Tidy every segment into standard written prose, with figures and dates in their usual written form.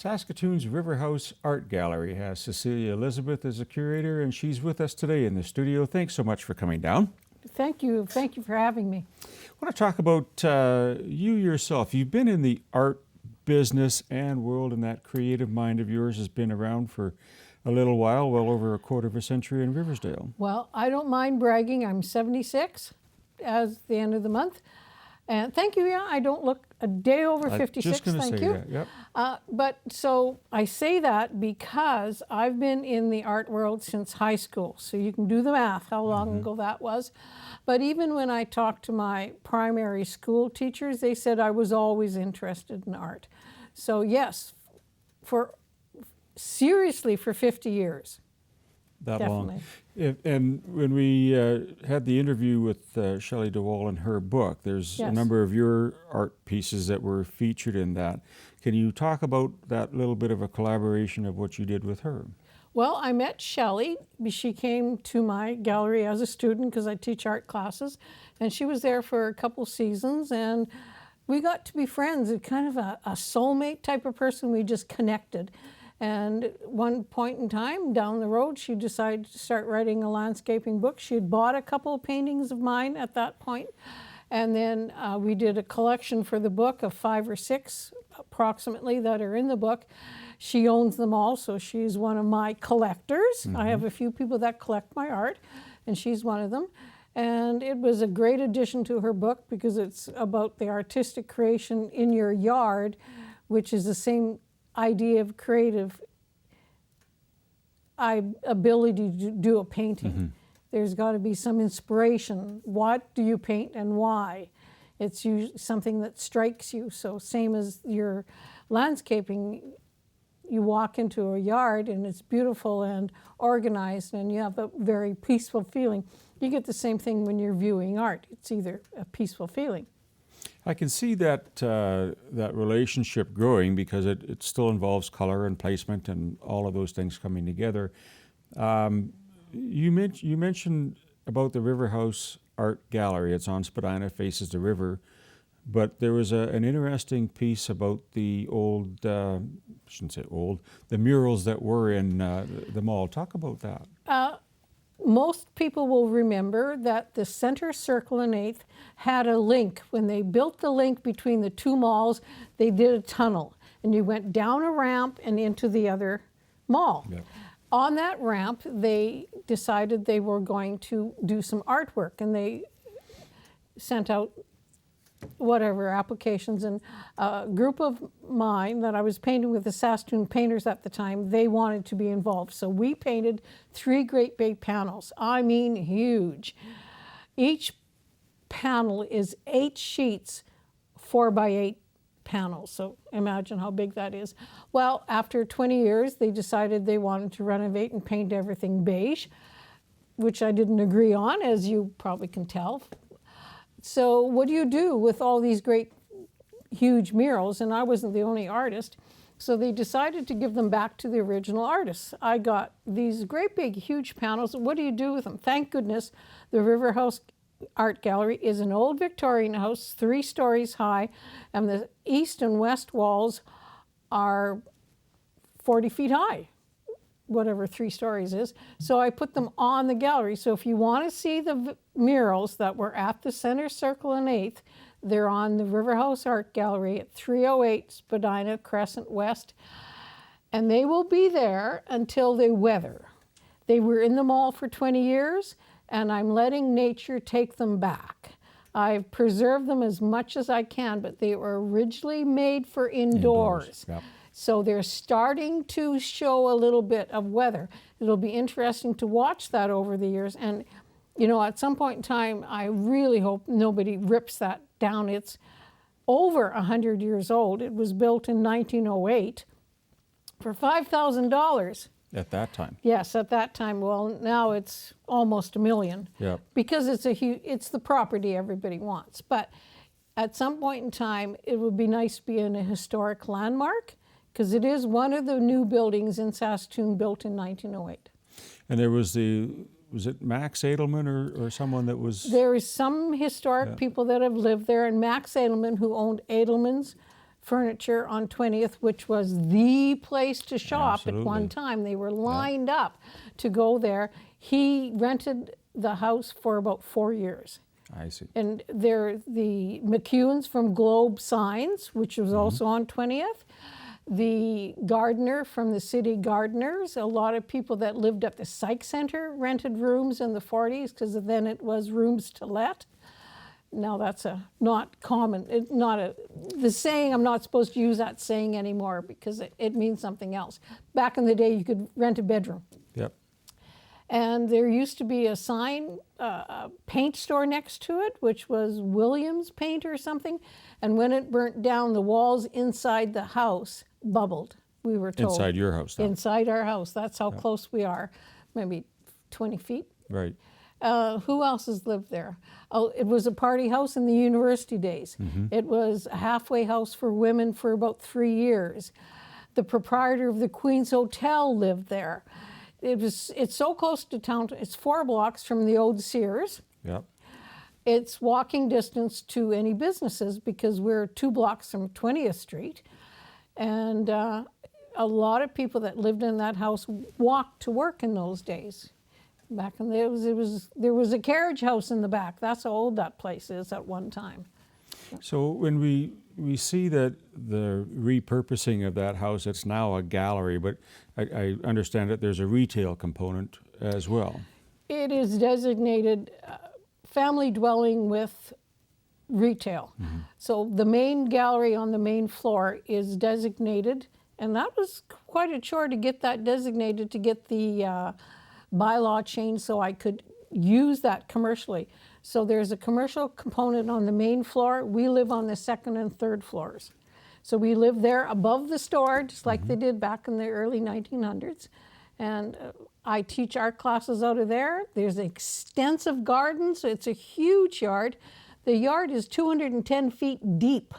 Saskatoon's Riverhouse Art Gallery has Cecilia Elizabeth as a curator, and she's with us today in the studio. Thanks so much for coming down. Thank you. Thank you for having me. I want to talk about you yourself. You've been in the art business and world, and that creative mind of yours has been around for a little while, well over a quarter of a century in Riversdale. Well, I don't mind bragging. I'm 76 as the end of the month. And thank you. Yeah, I don't look a day over 56. Just going to thank say you. that. Yep. But so I say that because I've been in the art world since high school. So you can do the math, how long ago that was. But even when I talked to my primary school teachers, they said I was always interested in art. So yes, seriously for 50 years. That Definitely. long. And when we had the interview with Shelley DeWall and her book, there's a number of your art pieces that were featured in that. Can you talk about that little bit of a collaboration of what you did with her? Well, I met Shelley. She came to my gallery as a student because I teach art classes, and she was there for a couple seasons, and we got to be friends. Kind of a soulmate type of person. We just connected. And at one point in time, down the road, she decided to start writing a landscaping book. She had bought a couple of paintings of mine at that point. And then we did a collection for the book of 5 or 6 approximately that are in the book. She owns them all, so she's one of my collectors. I have a few people that collect my art, and she's one of them. And it was a great addition to her book because it's about the artistic creation in your yard, which is the same idea of creative ability to do a painting. There's got to be some inspiration. What do you paint and why? It's usually something that strikes you. So same as your landscaping, you walk into a yard and it's beautiful and organized and you have a very peaceful feeling. You get the same thing when you're viewing art. It's either a peaceful feeling. I can see that that relationship growing because it still involves color and placement and all of those things coming together. You mentioned about the Riverhouse Art Gallery. It's on Spadina, faces the river, but there was an interesting piece about the old, I shouldn't say old, the murals that were in the mall. Talk about that. Most people will remember that the center circle in 8th had a link. When they built the link between the two malls, they did a tunnel, and you went down a ramp and into the other mall. Yep. On that ramp, they decided they were going to do some artwork, and they sent out whatever applications, and a group of mine that I was painting with the Saskatoon painters at the time, they wanted to be involved. So we painted 3 great big panels. I mean huge. Each panel is 8 sheets, 4 by 8 panels. So imagine how big that is. Well, after 20 years, they decided they wanted to renovate and paint everything beige, which I didn't agree on, as you probably can tell. So what do you do with all these great, huge murals? And I wasn't the only artist. So they decided to give them back to the original artists. I got these great big, huge panels. What do you do with them? Thank goodness the Riverhouse Art Gallery is an old Victorian house, 3 stories high, and the east and west walls are 40 feet high, whatever 3 stories is. So I put them on the gallery. So if you want to see the murals that were at the center circle in 8th, they're on the Riverhouse Art Gallery at 308 Spadina Crescent West. And they will be there until they weather. They were in the mall for 20 years, and I'm letting nature take them back. I've preserved them as much as I can, but they were originally made for indoors. Yep. So they're starting to show a little bit of weather. It'll be interesting to watch that over the years. And, you know, at some point in time, I really hope nobody rips that down. It's over 100 years old. It was built in 1908 for $5,000. At that time? Yes, at that time. Well, now it's almost $1 million. Yep. Because it's the property everybody wants. But at some point in time, it would be nice to be in a historic landmark, because it is one of the new buildings in Saskatoon built in 1908. And there was it Max Edelman or someone that was? There is some historic people that have lived there, and Max Edelman, who owned Edelman's furniture on 20th, which was the place to shop at one Absolutely. time. They were lined up to go there. He rented the house for about 4 years. I see. And they're the McEwens from Globe Signs, which was also on 20th. The gardener from the City Gardeners. A lot of people that lived at the Psych Center rented rooms in the 40s because then it was rooms to let. Now that's not common. The saying, I'm not supposed to use that saying anymore because it means something else. Back in the day, you could rent a bedroom. Yep. And there used to be a sign, a paint store next to it, which was Williams Paint or something. And when it burnt down, the walls inside the house bubbled, we were told. Inside your house, though. Inside our house. That's how close we are, maybe 20 feet. Right. Who else has lived there? Oh, it was a party house in the university days. It was a halfway house for women for about 3 years. The proprietor of the Queen's Hotel lived there. It's so close to town. It's 4 blocks from the old Sears. Yep. It's walking distance to any businesses because we're 2 blocks from 20th Street. And a lot of people that lived in that house walked to work in those days. Back in there was a carriage house in the back. That's how old that place is at one time. So when we see that the repurposing of that house, it's now a gallery, but I understand that there's a retail component as well. It is designated family dwelling with retail. So the main gallery on the main floor is designated, and that was quite a chore to get that designated, to get the bylaw changed so I could use that commercially. So there's a commercial component on the main floor. We live on the 2nd and 3rd floors. So we live there above the store, just like they did back in the early 1900s. And I teach art classes out of there. There's extensive gardens. It's a huge yard. The yard is 210 feet deep,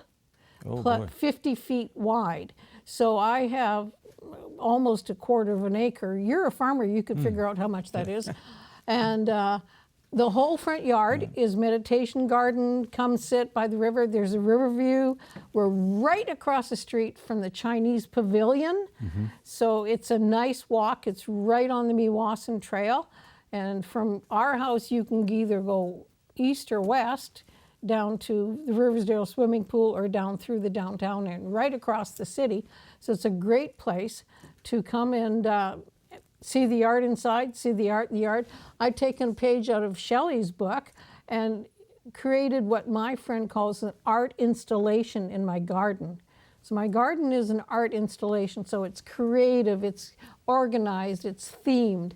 Oh, plus boy. 50 feet wide. So I have almost a quarter of an acre. You're a farmer, you could figure out how much that is. And the whole front yard is meditation garden. Come sit by the river. There's a river view. We're right across the street from the Chinese Pavilion. So it's a nice walk. It's right on the Meewasin Trail. And from our house, you can either go east or west down to the Riversdale swimming pool or down through the downtown and right across the city. So it's a great place to come and see the art inside, see the art in the yard. I've taken a page out of Shelley's book and created what my friend calls an art installation in my garden. So my garden is an art installation, so it's creative, it's organized, it's themed.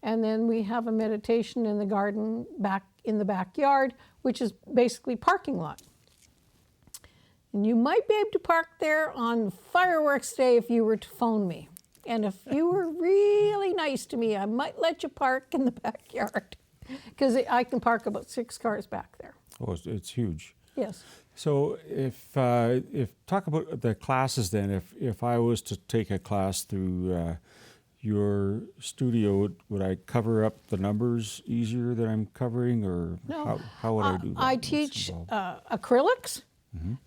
And then we have a meditation in the garden back in the backyard, which is basically parking lot. And you might be able to park there on fireworks day if you were to phone me. And if you were really nice to me, I might let you park in the backyard because I can park about 6 cars back there. Oh, it's huge. Yes. So if talk about the classes then, if I was to take a class through your studio, would I cover up the numbers easier than I'm covering, or No. how would I do that? I What's teach involved? acrylics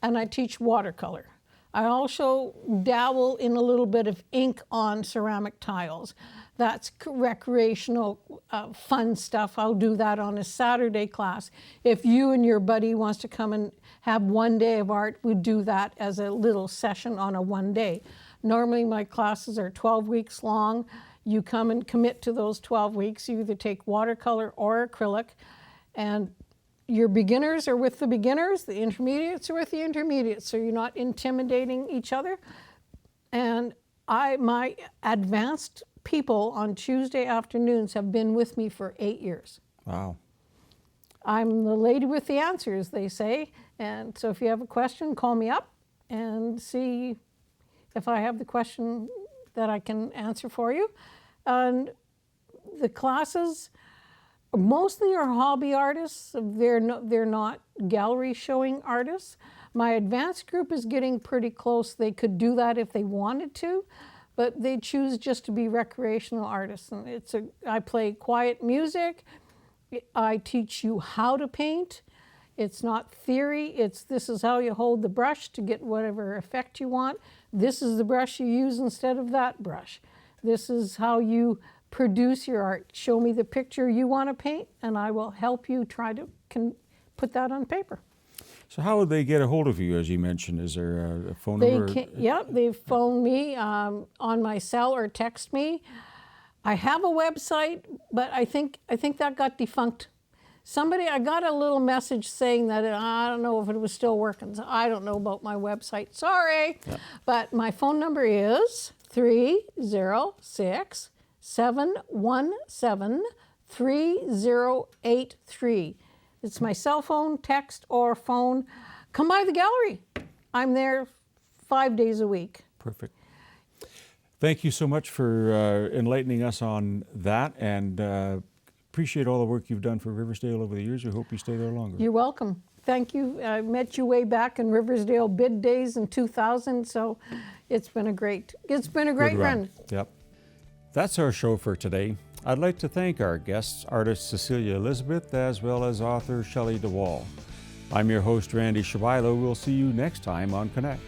and I teach watercolor. I also dabble in a little bit of ink on ceramic tiles. That's recreational, fun stuff. I'll do that on a Saturday class. If you and your buddy wants to come and have one day of art, we do that as a little session on a one day. Normally my classes are 12 weeks long. You come and commit to those 12 weeks. You either take watercolor or acrylic, and your beginners are with the beginners, the intermediates are with the intermediates, so you're not intimidating each other. And my advanced people on Tuesday afternoons have been with me for 8 years. Wow. I'm the lady with the answers, they say. And so if you have a question, call me up and see if I have the question that I can answer for you. And the classes mostly are hobby artists. They're not gallery showing artists. My advanced group is getting pretty close. They could do that if they wanted to, but they choose just to be recreational artists. And I play quiet music. I teach you how to paint. It's not theory. This is how you hold the brush to get whatever effect you want. This is the brush you use instead of that brush. This is how you produce your art. Show me the picture you want to paint, and I will help you try to put that on paper. So how would they get a hold of you, as you mentioned? Is there a phone number? They phone me on my cell or text me. I have a website, but I think that got defunct. I got a little message saying that I don't know if it was still working. So I don't know about my website. Sorry. Yep. But my phone number is 306-717-3083. It's my cell phone, text, or phone. Come by the gallery. I'm there 5 days a week. Perfect. Thank you so much for enlightening us on that, and appreciate all the work you've done for Riversdale over the years. We hope you stay there longer. You're welcome. Thank you. I met you way back in Riversdale bid days in 2000, so it's been a great run. Yep. That's our show for today. I'd like to thank our guests, artist Cecilia Elizabeth, as well as author Shelley DeWall. I'm your host, Randy Shabilo. We'll see you next time on Connect.